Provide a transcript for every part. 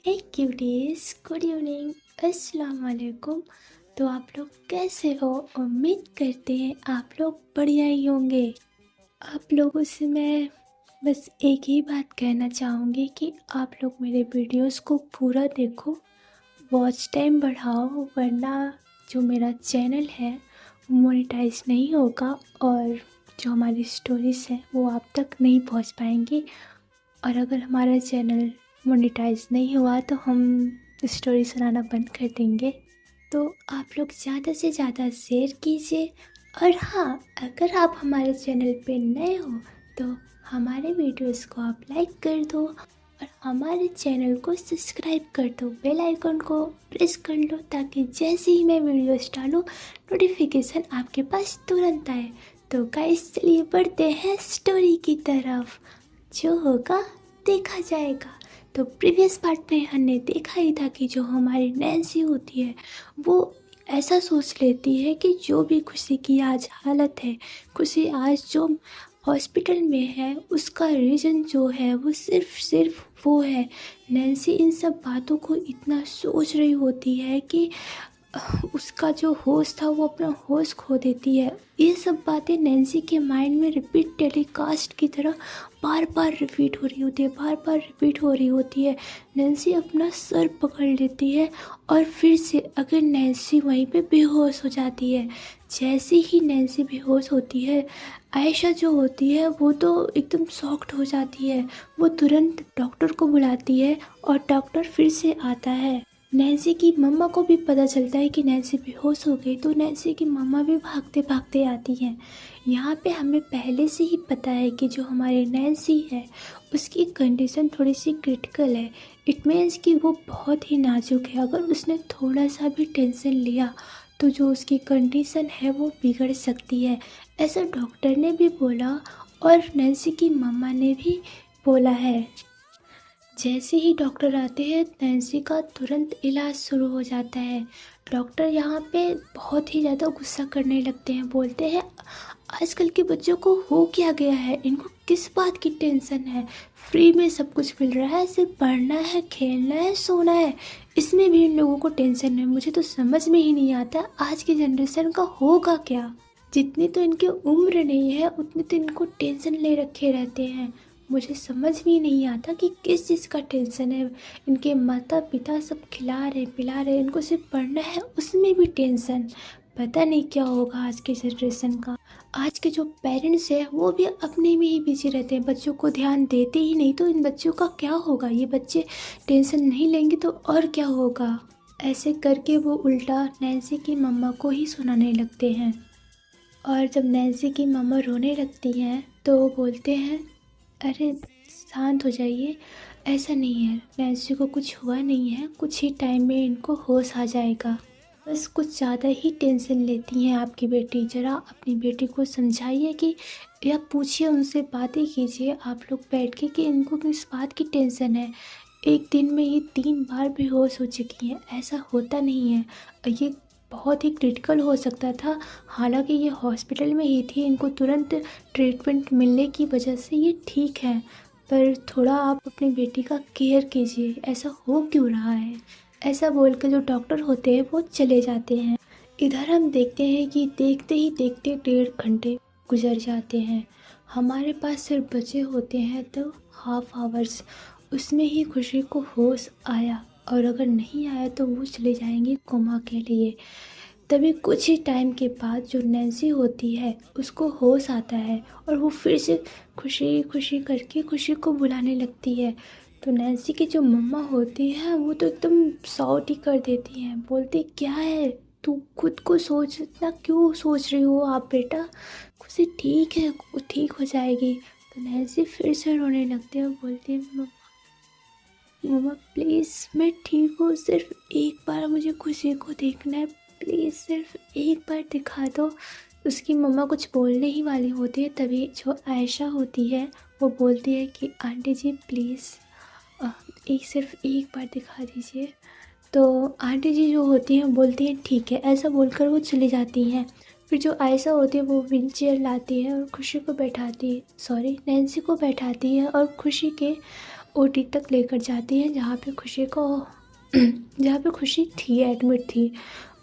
हे cuties, good evening, अस्सलाम वालेकुम। तो आप लोग कैसे हो? उम्मीद करते हैं आप लोग बढ़िया ही होंगे। आप लोगों से मैं बस एक ही बात कहना चाहूँगी कि आप लोग मेरे वीडियोस को पूरा देखो, वॉच टाइम बढ़ाओ, वरना जो मेरा चैनल है वो मोनेटाइज नहीं होगा और जो हमारी स्टोरीज़ हैं वो आप तक नहीं पहुंच पाएंगी। और अगर हमारा चैनल मोनेटाइज नहीं हुआ तो हम स्टोरी सुनाना बंद कर देंगे। तो आप लोग ज़्यादा से ज़्यादा शेयर कीजिए। और हाँ, अगर आप हमारे चैनल पे नए हो तो हमारे वीडियोस को आप लाइक कर दो और हमारे चैनल को सब्सक्राइब कर दो, बेल आइकन को प्रेस कर लो ताकि जैसे ही मैं वीडियोस डालूँ नोटिफिकेशन आपके पास तुरंत आए। तो गाइस चलिए बढ़ते हैं स्टोरी की तरफ। जो होगा देखा जाएगा। तो प्रीवियस पार्ट में हमने देखा ही था कि जो हमारी नैन्सी होती है वो ऐसा सोच लेती है कि जो भी खुशी की आज हालत है, खुशी आज जो हॉस्पिटल में है, उसका रीज़न जो है वो सिर्फ वो है। नैन्सी इन सब बातों को इतना सोच रही होती है कि उसका जो होश था वो अपना होश खो देती है। ये सब बातें नैन्सी के माइंड में रिपीट टेलीकास्ट की तरह बार बार रिपीट हो रही होती है, बार बार रिपीट हो रही होती है। नैन्सी अपना सर पकड़ लेती है और फिर से अगर नैन्सी वहीं पे बेहोश हो जाती है। जैसे ही नैन्सी बेहोश होती है, आयशा जो होती है वो तो एकदम शॉक्ड हो जाती है। वो तुरंत डॉक्टर को बुलाती है और डॉक्टर फिर से आता है। नैन्सी की मम्मा को भी पता चलता है कि नैन्सी बेहोश हो गई, तो नैन्सी की मम्मा भी भागते भागते आती हैं। यहाँ पे हमें पहले से ही पता है कि जो हमारी नैन्सी है उसकी कंडीशन थोड़ी सी क्रिटिकल है। इट मीन्स कि वो बहुत ही नाजुक है। अगर उसने थोड़ा सा भी टेंशन लिया तो जो उसकी कंडीशन है वो बिगड़ सकती है। ऐसा डॉक्टर ने भी बोला और नैन्सी की मम्मा ने भी बोला है। जैसे ही डॉक्टर आते हैं नैन्सी का तुरंत इलाज शुरू हो जाता है। डॉक्टर यहाँ पे बहुत ही ज़्यादा गुस्सा करने लगते हैं, बोलते हैं आजकल के बच्चों को हो क्या गया है, इनको किस बात की टेंशन है? फ्री में सब कुछ मिल रहा है, सिर्फ पढ़ना है, खेलना है, सोना है, इसमें भी इन लोगों को टेंशन है। मुझे तो समझ में ही नहीं आता आज की जनरेशन का होगा क्या। जितनी तो इनकी उम्र नहीं है उतनी तो इनको टेंशन ले रखे रहते हैं। मुझे समझ भी नहीं आता कि किस चीज़ का टेंशन है। इनके माता पिता सब खिला रहे पिला रहे, इनको सिर्फ पढ़ना है उसमें भी टेंशन। पता नहीं क्या होगा आज के जनरेशन का। आज के जो पेरेंट्स हैं वो भी अपने में ही बिजी रहते हैं, बच्चों को ध्यान देते ही नहीं। तो इन बच्चों का क्या होगा? ये बच्चे टेंशन नहीं लेंगे तो और क्या होगा? ऐसे करके वो उल्टा नैन्सी की मम्मा को ही सुनाने लगते हैं। और जब नैन्सी की मम्मा रोने लगती हैं तो वो बोलते हैं अरे शांत हो जाइए, ऐसा नहीं है, नैन्सी को कुछ हुआ नहीं है, कुछ ही टाइम में इनको होश आ जाएगा। बस कुछ ज़्यादा ही टेंशन लेती हैं आपकी बेटी। ज़रा अपनी बेटी को समझाइए कि या पूछिए उनसे, बातें कीजिए आप लोग बैठ के कि इनको किस बात की टेंशन है। एक दिन में ये 3 बार बेहोश हो चुकी हैं, ऐसा होता नहीं है। ये बहुत ही क्रिटिकल हो सकता था। हालांकि ये हॉस्पिटल में ही थी, इनको तुरंत ट्रीटमेंट मिलने की वजह से ये ठीक है। पर थोड़ा आप अपनी बेटी का केयर कीजिए, ऐसा हो क्यों रहा है? ऐसा बोल कर जो डॉक्टर होते हैं वो चले जाते हैं। इधर हम देखते हैं कि देखते ही देखते 1.5 घंटे गुजर जाते हैं। हमारे पास सिर्फ बचे होते हैं तो हाफ आवर्स। उसमें ही खुशी को होश आया और अगर नहीं आया तो वो चले जाएंगे कोमा के लिए। तभी कुछ ही टाइम के बाद जो नैन्सी होती है उसको होश आता है और वो फिर से खुशी खुशी करके खुशी को बुलाने लगती है। तो नैन्सी की जो मम्मा होती है वो तो एकदम सॉर्ट ही कर देती हैं, बोलती क्या है तू खुद को सोच, इतना क्यों सोच रही हो आप बेटा, खुशी ठीक है, वो ठीक हो जाएगी। तो नैन्सी फिर से रोने लगती है और बोलती है मम्मा प्लीज़ मैं ठीक हूँ, सिर्फ एक बार मुझे खुशी को देखना है, प्लीज़ सिर्फ एक बार दिखा दो। उसकी मम्मा कुछ बोलने ही वाली होती है, तभी जो आयशा होती है वो बोलती है कि आंटी जी प्लीज़ एक सिर्फ एक बार दिखा दीजिए। तो आंटी जी जो होती हैं बोलती हैं ठीक है, ऐसा बोलकर वो चली जाती हैं। फिर जो आयशा होती है वो व्हील चेयर लाती है और खुशी को बैठाती है, सॉरी नैन्सी को बैठाती है और खुशी के ओटी तक लेकर जाती हैं जहाँ पे खुशी को जहाँ पे खुशी थी, एडमिट थी।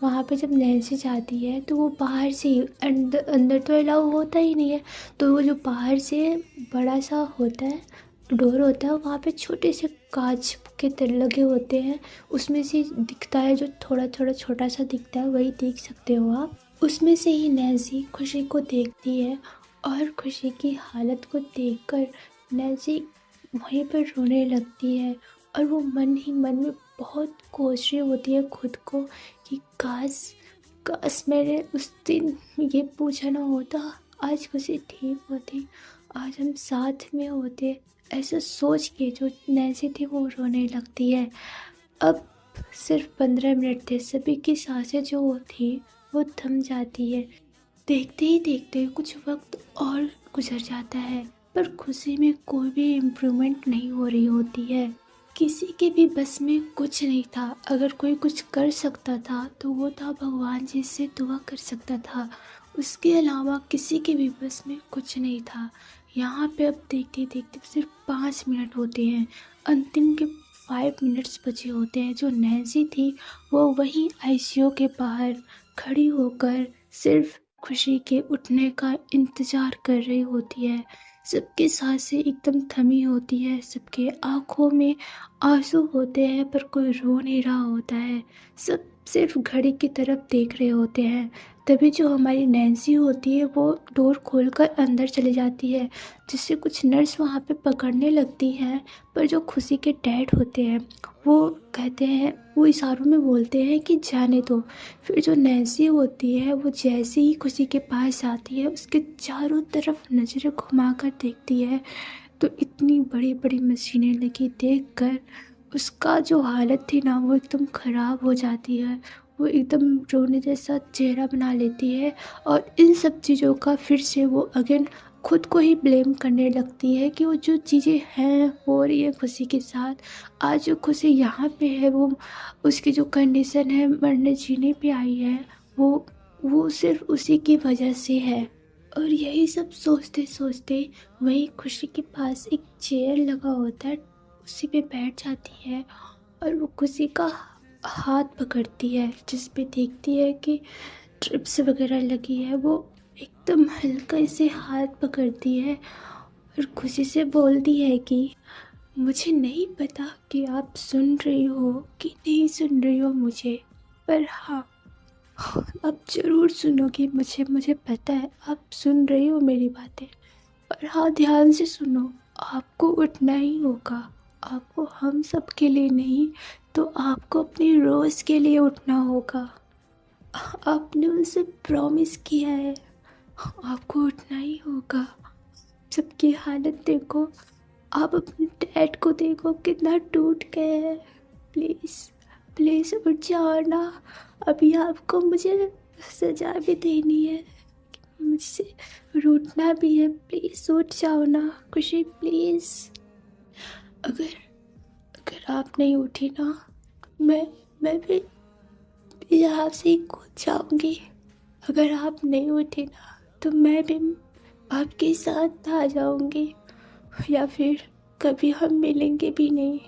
वहाँ पे जब नैन्सी जाती है तो वो बाहर से ही, अंदर अंदर तो अलाउ होता ही नहीं है, तो वो जो बाहर से बड़ा सा होता है, डोर होता है, वहाँ पे छोटे से कांच के तरह लगे होते हैं, उसमें से दिखता है, जो थोड़ा थोड़ा छोटा सा दिखता है, वही देख सकते हो आप। उसमें से ही नैन्सी खुशी को देखती है और खुशी की हालत को देखकर नैन्सी वहीं पर रोने लगती है और वो मन ही मन में बहुत कोस रही होती है खुद को कि काश काश मैंने उस दिन ये पूछा ना होता, आज खुशी ठीक होती, आज हम साथ में होते। ऐसा सोच के जो नैन्सी थी वो रोने लगती है। अब सिर्फ 15 मिनट थे, सभी की सांसें जो वो थी वो थम जाती है। देखते ही देखते कुछ वक्त और गुजर जाता है, पर खुशी में कोई भी इम्प्रूवमेंट नहीं हो रही होती है। किसी के भी बस में कुछ नहीं था। अगर कोई कुछ कर सकता था तो वो था भगवान जी से दुआ कर सकता था, उसके अलावा किसी के भी बस में कुछ नहीं था। यहाँ पे अब देखते देखते सिर्फ 5 मिनट होते हैं, अंतिम के 5 मिनट्स बचे होते हैं। जो नैन्सी थी वो वहीं आईसीयू के बाहर खड़ी होकर सिर्फ खुशी के उठने का इंतज़ार कर रही होती है। सबकी सांसें एकदम थमी होती है, सबके आँखों में आंसू होते हैं, पर कोई रो नहीं रहा होता है। सब सिर्फ घड़ी की तरफ देख रहे होते हैं। तभी जो हमारी नैन्सी होती है वो डोर खोलकर अंदर चली जाती है, जिससे कुछ नर्स वहाँ पे पकड़ने लगती हैं। पर जो खुशी के डैड होते हैं वो कहते हैं, वो इशारों में बोलते हैं कि जाने दो। फिर जो नैन्सी होती है वो जैसे ही खुशी के पास जाती है, उसके चारों तरफ नज़रें घुमाकर देखती है तो इतनी बड़ी बड़ी मशीनें लगी देखकर उसका जो हालत थी ना वो एकदम ख़राब हो जाती है। वो एकदम रोने जैसा चेहरा बना लेती है और इन सब चीज़ों का फिर से वो अगेन खुद को ही ब्लेम करने लगती है कि वो जो चीज़ें हैं हो रही है खुशी के साथ। आज जो खुशी यहाँ पे है वो उसकी जो कंडीशन है मरने जीने पे आई है, वो सिर्फ उसी की वजह से है। और यही सब सोचते सोचते वही खुशी के पास एक चेयर लगा होता है, उसी पे बैठ जाती है और वो खुशी का हाथ पकड़ती है, जिस पे देखती है कि ट्रिप्स वगैरह लगी है। वो एकदम हल्का से हाथ पकड़ती है और खुशी से बोलती है कि मुझे नहीं पता कि आप सुन रही हो कि नहीं सुन रही हो मुझे, पर हाँ आप ज़रूर सुनोगी, मुझे पता है आप सुन रही हो मेरी बातें। और हाँ, ध्यान से सुनो, आपको उठना ही होगा। आपको हम सब के लिए नहीं तो आपको अपनी रोज़ के लिए उठना होगा। आपने उनसे प्रॉमिस किया है, आपको उठना ही होगा। सबकी हालत देखो, आप अपने डैड को देखो कितना टूट गए हैं। प्लीज़ प्लीज़ उठ जाओ ना, अभी आपको मुझे सजा भी देनी है, मुझसे रूठना भी है। प्लीज़ उठ जाओ ना खुशी, प्लीज़। अगर अगर आप नहीं उठी ना, मैं भी यहाँ से ही कूद जाऊंगी। अगर आप नहीं उठी ना तो मैं भी आपके साथ आ जाऊंगी, या फिर कभी हम मिलेंगे भी नहीं।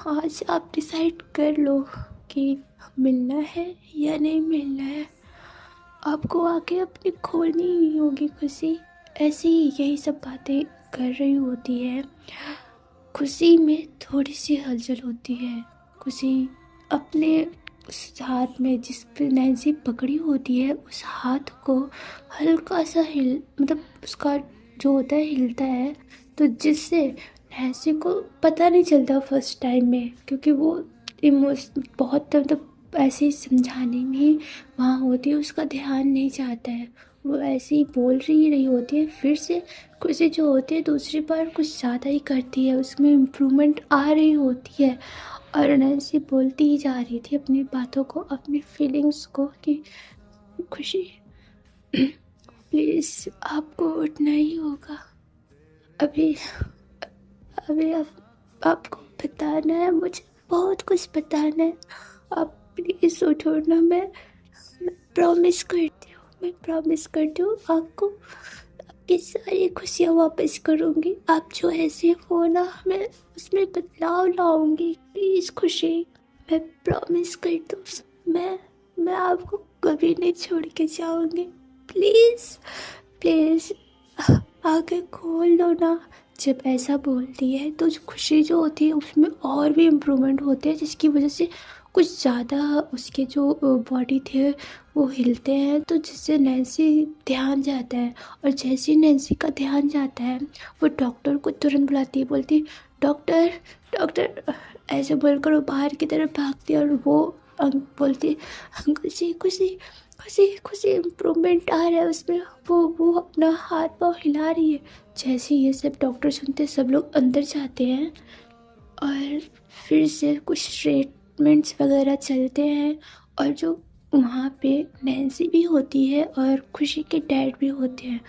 आज आप डिसाइड कर लो कि मिलना है या नहीं मिलना है। आपको आके अपनी खोलनी ही होगी खुशी। ऐसे ही यही सब बातें कर रही होती है। खुशी में थोड़ी सी हलचल होती है। खुशी अपने उस हाथ में जिस पे नैन्सी पकड़ी होती है उस हाथ को हल्का सा मतलब उसका जो होता है हिलता है, तो जिससे नैन्सी को पता नहीं चलता फर्स्ट टाइम में, क्योंकि वो बहुत मतलब ऐसे ही समझाने में ही वहाँ होती है, उसका ध्यान नहीं जाता है, वो ऐसे ही बोल रही होती है। फिर से खुशी जो होती है दूसरी बार कुछ ज़्यादा ही करती है, उसमें इम्प्रूवमेंट आ रही होती है। और नैन्सी बोलती ही जा रही थी अपनी बातों को, अपनी फीलिंग्स को कि खुशी प्लीज़ आपको उठना ही होगा। अभी अभी आपको बताना है, मुझे बहुत कुछ बताना है। आप प्लीज़ उठो ना, मैं प्रॉमिस करती हूँ, मैं प्रॉमिस करती हूँ आपको आपकी सारी खुशियाँ वापस करूँगी। आप जो ऐसे हो ना, मैं उसमें बदलाव लाऊंगी। प्लीज़ खुशी, मैं प्रॉमिस करती हूँ, मैं आपको कभी नहीं छोड़ के जाऊँगी। प्लीज़ प्लीज़ आगे खोल दो ना। जब ऐसा बोलती है तो जो खुशी जो होती है उसमें और भी इम्प्रूवमेंट होते हैं, जिसकी वजह से कुछ ज़्यादा उसके जो बॉडी थे वो हिलते हैं, तो जिससे नैन्सी ध्यान जाता है। और जैसे ही नैन्सी का ध्यान जाता है वो डॉक्टर को तुरंत बुलाती है, बोलती डॉक्टर डॉक्टर, ऐसे बोलकर वो बाहर की तरफ भागती है। और वो बोलती अंकल जी, खुशी खुशी खुशी इम्प्रूवमेंट आ रहा है उसमें, वो अपना हाथ पाँव हिला रही है। जैसे ये सब डॉक्टर सुनते हैं, सब लोग अंदर जाते हैं और फिर से कुछ ट्रीटमेंट्स वगैरह चलते हैं। और जो वहाँ पे नैन्सी भी होती है और खुशी के डैड भी होते हैं।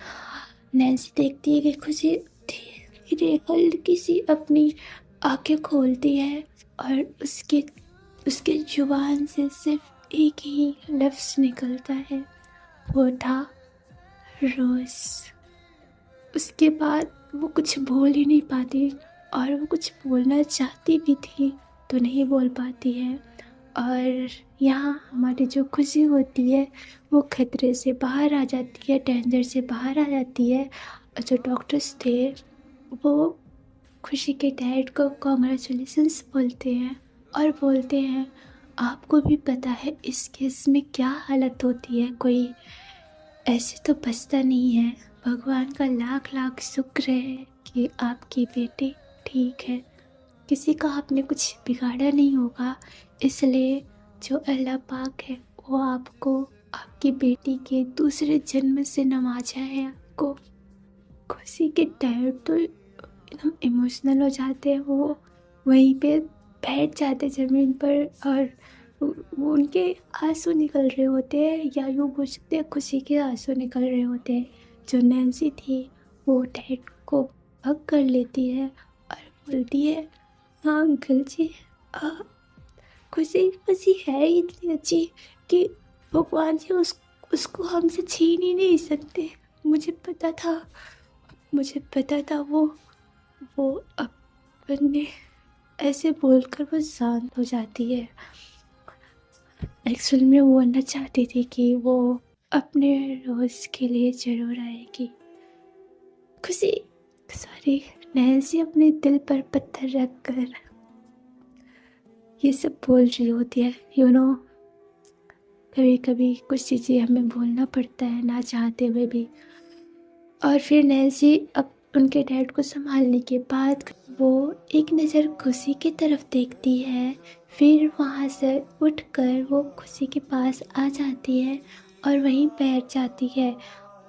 नैन्सी देखती है कि खुशी धीरे हल्की सी अपनी आंखें खोलती है और उसके उसके जुबान से सिर्फ एक ही लफ्ज़ निकलता है, वो था रोज़। उसके बाद वो कुछ बोल ही नहीं पाती, और वो कुछ बोलना चाहती भी थी तो नहीं बोल पाती है। और यहाँ हमारी जो खुशी होती है वो खतरे से बाहर आ जाती है, डेंजर से बाहर आ जाती है। और जो डॉक्टर्स थे वो खुशी के डैड को कॉन्ग्रेचुलेशंस बोलते हैं और बोलते हैं आपको भी पता है इस केस में क्या हालत होती है, कोई ऐसे तो बचता नहीं है। भगवान का लाख लाख शुक्र है कि आपकी बेटी ठीक है, किसी का आपने कुछ बिगाड़ा नहीं होगा। इसलिए जो अल्लाह पाक है वो आपको आपकी बेटी के दूसरे जन्म से नवाजा है आपको। खुशी के डैड तो एकदम इमोशनल हो जाते हैं, वो वहीं पे बैठ जाते ज़मीन पर। और वो उनके आंसू निकल रहे होते हैं, या यूँ बोल सकते हैं खुशी के आंसू निकल रहे होते हैं। जो नैन्सी थी वो डैड को हग कर लेती है और बोलती है हाँ अंकल जी, आ, खुशी खुशी है ही इतनी अच्छी कि भगवान जी उसको हमसे छीन ही नहीं सकते। मुझे पता था वो अपने ऐसे बोलकर वो शांत हो जाती है। एक्चुअल में वो ना चाहती थी कि वो अपने रोज़ के लिए ज़रूर आएगी। खुशी सारी नैन्सी अपने दिल पर पत्थर रख कर ये सब बोल रही होती है। कभी कभी कुछ चीज़ें हमें बोलना पड़ता है ना चाहते हुए भी। और फिर नैन्सी अब उनके डैड को संभालने के बाद वो एक नज़र खुशी की तरफ देखती है, फिर वहाँ से उठकर वो खुशी के पास आ जाती है और वहीं बैठ जाती है।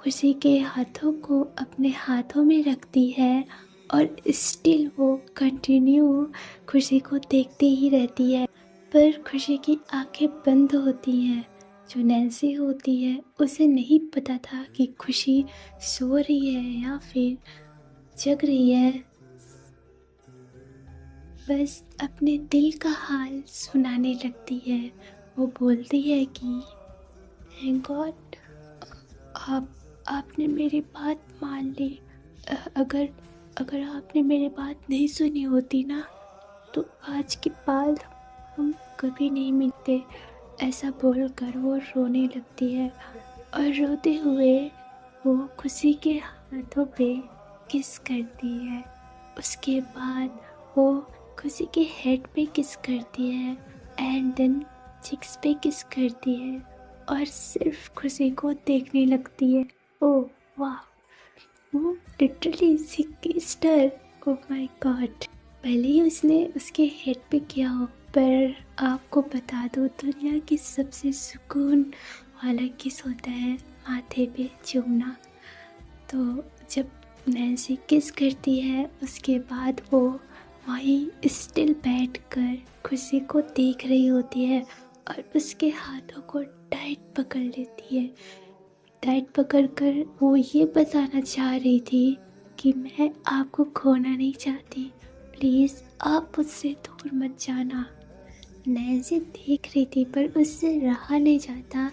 खुशी के हाथों को अपने हाथों में रखती है और स्टिल वो कंटिन्यू खुशी को देखती ही रहती है। पर खुशी की आंखें बंद होती हैं। जो नैन्सी होती है उसे नहीं पता था कि खुशी सो रही है या फिर जग रही है। बस अपने दिल का हाल सुनाने लगती है। वो बोलती है कि थैंक गॉड, आपने मेरी बात मान ली। अगर अगर आपने मेरी बात नहीं सुनी होती ना तो आज के बाद हम कभी नहीं मिलते। ऐसा बोलकर वो रोने लगती है और रोते हुए वो खुशी के हाथों पे किस करती है। उसके बाद वो खुशी के हेड पे किस करती है एंड देन चिक्स पे किस करती है और सिर्फ खुशी को देखने लगती है। ओह वाह, वो literally see kissed her. Oh my God, पहले ही उसने उसके हेड पे किया हो। पर आपको बता दो, दुनिया की सबसे सुकून वाला किस होता है माथे पे चूमना। तो जब नैन्सी किस करती है उसके बाद वो वहीं स्टिल बैठकर खुशी को देख रही होती है और उसके हाथों को टाइट पकड़ लेती है। टाइट पकड़कर वो ये बताना चाह रही थी कि मैं आपको खोना नहीं चाहती, प्लीज़ आप मुझसे दूर मत जाना। नैन्सी देख रही थी पर उससे रहा नहीं जाता।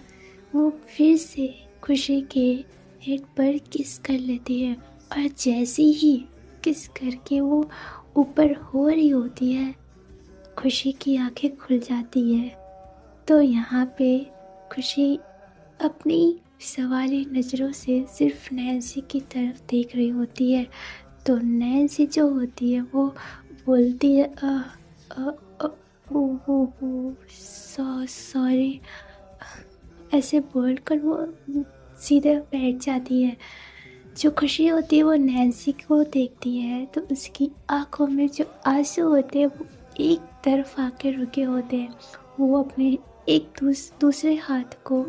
वो फिर से खुशी के हेड पर किस कर लेती है और जैसे ही किस करके वो ऊपर हो रही होती है, खुशी की आंखें खुल जाती है। तो यहाँ पे खुशी अपनी सवाली नज़रों से सिर्फ नैन्सी की तरफ देख रही होती है। तो नैन्सी जो होती है वो बोलती है अ, अ, वो सॉरी, ऐसे बोलकर वो सीधे बैठ जाती है। जो खुशी होती है वो नैन्सी को देखती है तो उसकी आंखों में जो आंसू होते हैं वो एक तरफ आके रुके होते हैं। वो अपने एक दूसरे हाथ को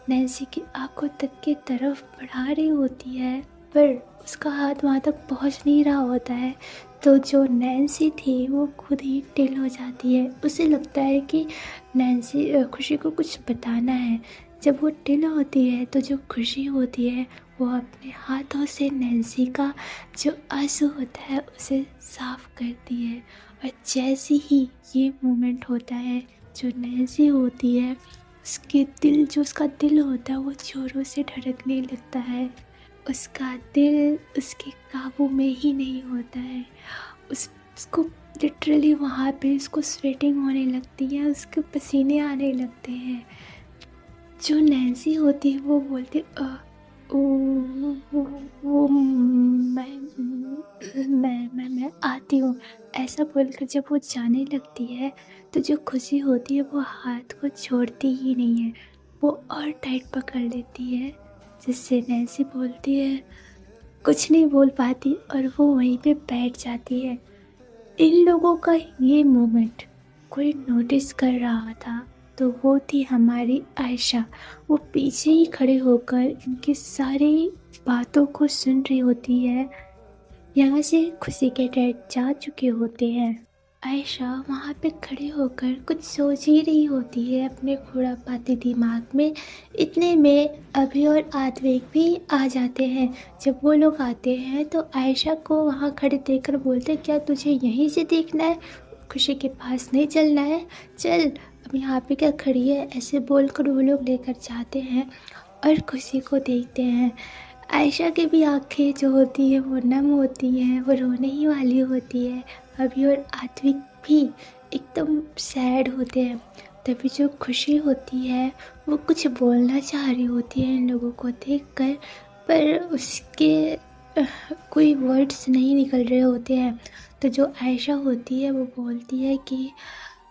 नैन्सी की आंखों तक की तरफ बढ़ा रही होती है, पर उसका हाथ वहाँ तक पहुँच नहीं रहा होता है। तो जो नैन्सी थी वो खुद ही ढिल हो जाती है। उसे लगता है कि नैन्सी खुशी को कुछ बताना है। जब वो ढिल होती है तो जो खुशी होती है वो अपने हाथों से नैन्सी का जो आंसू होता है उसे साफ करती है। और जैसे ही ये मोमेंट होता है, जो नैन्सी होती है उसका दिल होता है वो जोरों से धड़कने लगता है। उसका दिल उसके काबू में ही नहीं होता है। उसको लिटरली वहाँ पे उसको स्वेटिंग होने लगती है, उसके पसीने आने लगते हैं। जो नैन्सी होती है वो बोलती वो मैं आती हूँ, ऐसा बोलकर जब वो जाने लगती है तो जो खुशी होती है वो हाथ को छोड़ती ही नहीं है, वो और टाइट पकड़ लेती है। जिससे नैन्सी बोलती है, कुछ नहीं बोल पाती और वो वहीं पे बैठ जाती है। इन लोगों का ये मोमेंट कोई नोटिस कर रहा था तो वो थी हमारी आयशा। वो पीछे ही खड़े होकर इनकी सारी बातों को सुन रही होती है। यहाँ से खुशी के डैड जा चुके होते हैं। आयशा वहाँ पे खड़े होकर कुछ सोच ही रही होती है अपने खुरापाती दिमाग में। इतने में अभी और आद्विक भी आ जाते हैं। जब वो लोग आते हैं तो आयशा को वहाँ खड़े देखकर बोलते, क्या तुझे यहीं से देखना है, खुशी के पास नहीं चलना है, चल अब यहाँ पे क्या खड़ी है। ऐसे बोलकर वो लोग लेकर जाते हैं और खुशी को देखते हैं। आयशा की भी आंखें जो होती है वो नम होती हैं, वो रोने ही वाली होती है। अभी और आत्विक भी एकदम सैड होते हैं। तभी जो खुशी होती है वो कुछ बोलना चाह रही होती है इन लोगों को देखकर, पर उसके कोई वर्ड्स नहीं निकल रहे होते हैं। तो जो आयशा होती है वो बोलती है कि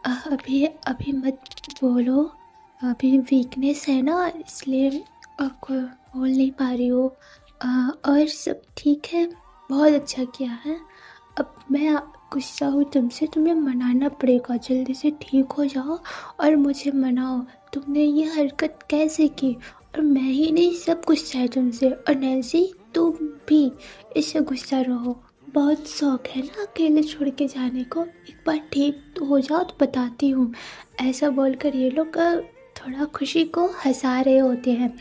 अभी अभी मत बोलो, अभी वीकनेस है ना इसलिए आपको बोल नहीं पा रही हो। और सब ठीक है, बहुत अच्छा किया है। अब मैं गुस्सा हूँ तुमसे, तुम्हें मनाना पड़ेगा, जल्दी से ठीक हो जाओ और मुझे मनाओ। तुमने ये हरकत कैसे की, और मैं ही नहीं सब गुस्सा है तुमसे। और नैन्सी तुम भी इससे गुस्सा रहो, बहुत शौक है ना अकेले छोड़ के जाने को, एक बार ठीक तो हो जाओ तो बताती हूँ। ऐसा बोलकर ये लोग थोड़ा खुशी को हंसा रहे होते हैं।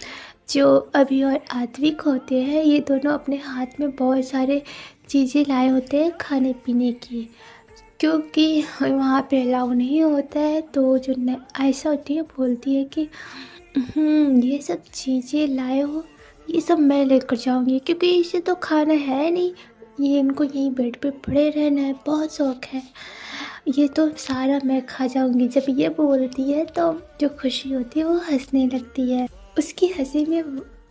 जो अभी और आत्विक होते हैं ये दोनों अपने हाथ में बहुत सारे चीज़ें लाए होते हैं खाने पीने की, क्योंकि वहाँ पे अलाउ नहीं होता है। तो जो आयशा होती है बोलती है कि ये सब चीज़ें लाए हो, ये सब मैं लेकर जाऊँगी, क्योंकि इसे तो खाना है नहीं, ये इनको यहीं बेड पे पड़े रहना है, बहुत शौक है, ये तो सारा मैं खा जाऊँगी। जब ये बोलती है तो जो खुशी होती है वो हंसने लगती है। उसकी हंसी में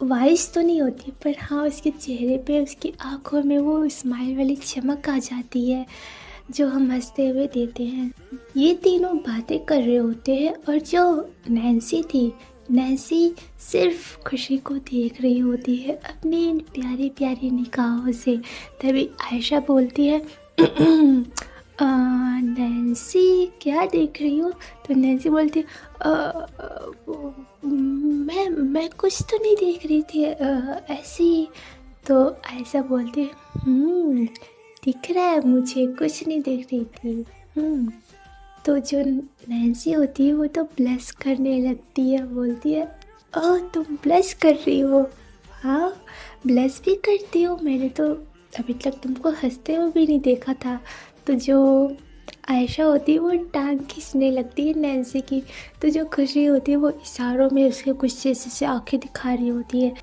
वाइस तो नहीं होती, पर हाँ उसके चेहरे पे, उसकी आंखों में वो स्माइल वाली चमक आ जाती है जो हम हंसते हुए देते हैं। ये तीनों बातें कर रहे होते हैं और जो नैन्सी थी, नैन्सी सिर्फ खुशी को देख रही होती है अपनी इन प्यारी प्यारी निगाहों से। तभी आयशा बोलती है, नैन्सी क्या देख रही हो। तो नैन्सी बोलती है, मैं कुछ तो नहीं देख रही थी, ऐसे ही। तो ऐसा बोलती है, दिख रहा है मुझे, कुछ नहीं देख रही थी। तो जो नैन्सी होती है वो तो ब्लश करने लगती है, बोलती है, ओह तुम ब्लश कर रही हो, हाँ ब्लश भी करती हो, मैंने तो अभी तक तुमको हंसते हुए भी नहीं देखा था। तो जो आयशा होती है वो टांग खींचने लगती है नैन्सी की। तो जो खुशी होती है वो इशारों में उसके गुस्से से आंखें दिखा रही होती है।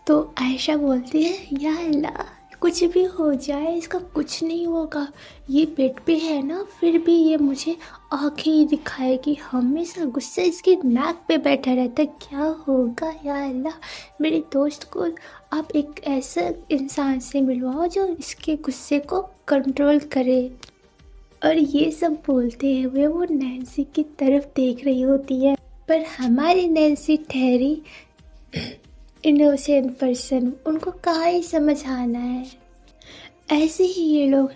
तो आयशा बोलती है या अल्लाह कुछ भी हो जाए इसका कुछ नहीं होगा, ये बेड पे है ना फिर भी ये मुझे आंखें ही दिखाएगी, हमेशा गुस्सा इसकी नाक पे बैठा रहता है, क्या होगा या अल्लाह। मेरे दोस्त को आप एक ऐसा इंसान से मिलवाओ जो इसके गुस्से को कंट्रोल करे। और ये सब बोलते हुए वो नैन्सी की तरफ देख रही होती है, पर हमारी नैन्सी ठहरी इनोसेंट पर्सन, उनको कहाँ ही समझ आना है। ऐसे ही ये लोग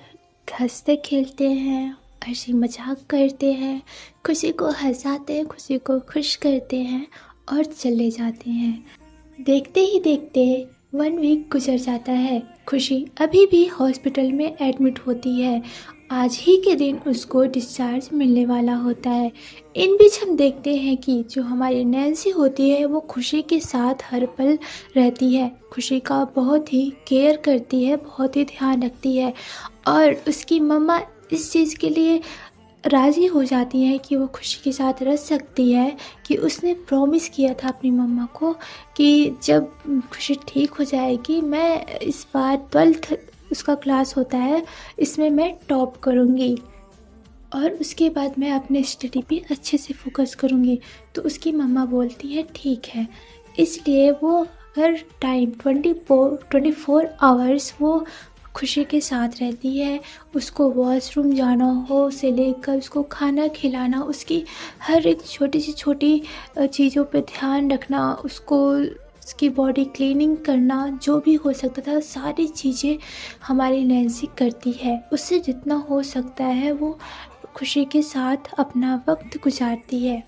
हंसते खेलते हैं, हंसी मजाक करते हैं, खुशी को हंसाते हैं, खुशी को खुश करते हैं और चले जाते हैं। देखते ही देखते 1 वीक गुजर जाता है। खुशी अभी भी हॉस्पिटल में एडमिट होती है। आज ही के दिन उसको डिस्चार्ज मिलने वाला होता है। इन बीच हम देखते हैं कि जो हमारी नैन्सी होती है वो खुशी के साथ हर पल रहती है, खुशी का बहुत ही केयर करती है, बहुत ही ध्यान रखती है। और उसकी मम्मा इस चीज़ के लिए राज़ी हो जाती है कि वो खुशी के साथ रह सकती है, कि उसने प्रॉमिस किया था अपनी मम्मा को कि जब खुशी ठीक हो जाएगी मैं इस बार 12th उसका क्लास होता है, इसमें मैं टॉप करूँगी और उसके बाद मैं अपने स्टडी पे अच्छे से फोकस करूँगी। तो उसकी मम्मा बोलती है ठीक है। इसलिए वो हर टाइम 24 आवर्स वो खुशी के साथ रहती है। उसको वॉशरूम जाना हो से लेकर उसको खाना खिलाना, उसकी हर एक छोटी से छोटी चीज़ों पे ध्यान रखना, उसकी बॉडी क्लीनिंग करना, जो भी हो सकता था सारी चीज़ें हमारी नैन्सी करती है। उससे जितना हो सकता है वो खुशी के साथ अपना वक्त गुजारती है।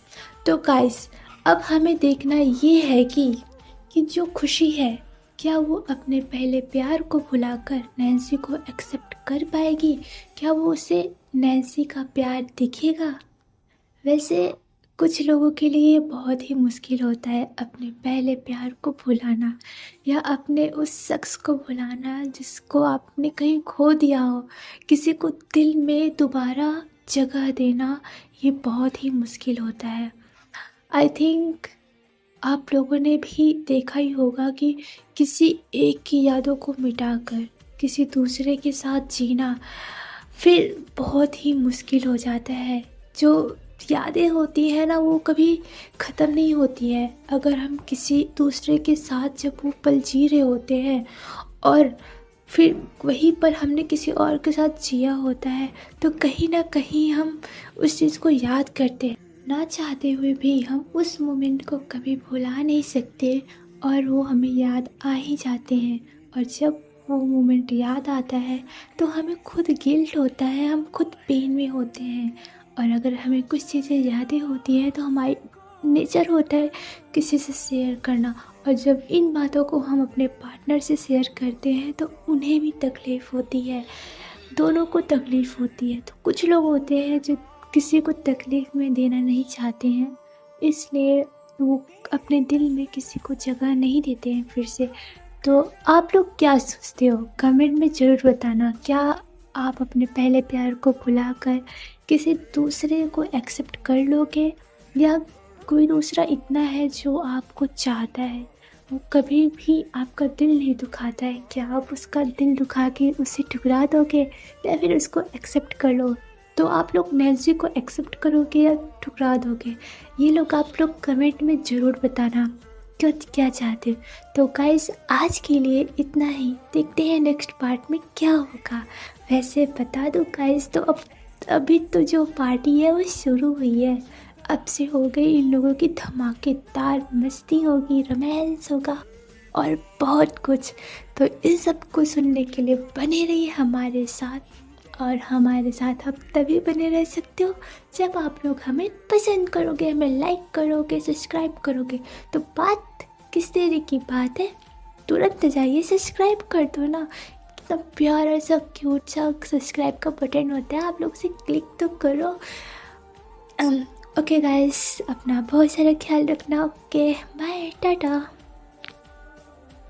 तो गाइस अब हमें देखना ये है कि जो खुशी है क्या वो अपने पहले प्यार को भुलाकर नैन्सी को एक्सेप्ट कर पाएगी, क्या वो उसे नैन्सी का प्यार दिखेगा। वैसे कुछ लोगों के लिए बहुत ही मुश्किल होता है अपने पहले प्यार को भुलाना या अपने उस शख्स को भुलाना जिसको आपने कहीं खो दिया हो। किसी को दिल में दोबारा जगह देना ये बहुत ही मुश्किल होता है। आई थिंक आप लोगों ने भी देखा ही होगा कि किसी एक की यादों को मिटाकर किसी दूसरे के साथ जीना फिर बहुत ही मुश्किल हो जाता है। जो यादें होती हैं ना वो कभी ख़त्म नहीं होती है। अगर हम किसी दूसरे के साथ जब वो पल जी रहे होते हैं और फिर वहीं पर हमने किसी और के साथ जिया होता है तो कहीं ना कहीं हम उस चीज़ को याद करते हैं, ना चाहते हुए भी हम उस मोमेंट को कभी भुला नहीं सकते और वो हमें याद आ ही जाते हैं। और जब वो मोमेंट याद आता है तो हमें खुद गिल्ट होता है, हम खुद पेन में होते हैं। और अगर हमें कुछ चीज़ें यादें होती हैं तो हमारी नेचर होता है किसी से शेयर करना, और जब इन बातों को हम अपने पार्टनर से शेयर करते हैं तो उन्हें भी तकलीफ़ होती है, दोनों को तकलीफ़ होती है। तो कुछ लोग होते हैं जो किसी को तकलीफ़ में देना नहीं चाहते हैं, इसलिए वो अपने दिल में किसी को जगह नहीं देते हैं फिर से। तो आप लोग क्या सोचते हो कमेंट में ज़रूर बताना। क्या आप अपने पहले प्यार को भुलाकर किसी दूसरे को एक्सेप्ट कर लोगे, या कोई दूसरा इतना है जो आपको चाहता है, वो कभी भी आपका दिल नहीं दुखाता है, क्या आप उसका दिल दुखा के उसे ठुकरा दोगे या फिर उसको एक्सेप्ट कर लो। तो आप लोग नैन्सी को एक्सेप्ट करोगे या ठुकरा दोगे, ये लोग आप लोग कमेंट में ज़रूर बताना क्या चाहते हो। तो गाइस आज के लिए इतना ही, देखते हैं नेक्स्ट पार्ट में क्या होगा। वैसे बता दो गाइस, तो अभी तो जो पार्टी है वो शुरू हुई है, अब से हो गई इन लोगों की धमाकेदार मस्ती होगी, रोमांस होगा और बहुत कुछ। तो इन सब को सुनने के लिए बने रहिए हमारे साथ, और हमारे साथ आप तभी बने रह सकते हो जब आप लोग हमें पसंद करोगे, हमें लाइक करोगे, सब्सक्राइब करोगे। तो बात किस देरी की बात है, तुरंत जाइए सब्सक्राइब कर दो ना, कितना प्यारा सा क्यूट सा सब्सक्राइब का बटन होता है, आप लोग से क्लिक तो करो। ओके गाइस, अपना बहुत सारा ख्याल रखना। Okay bye, Tata.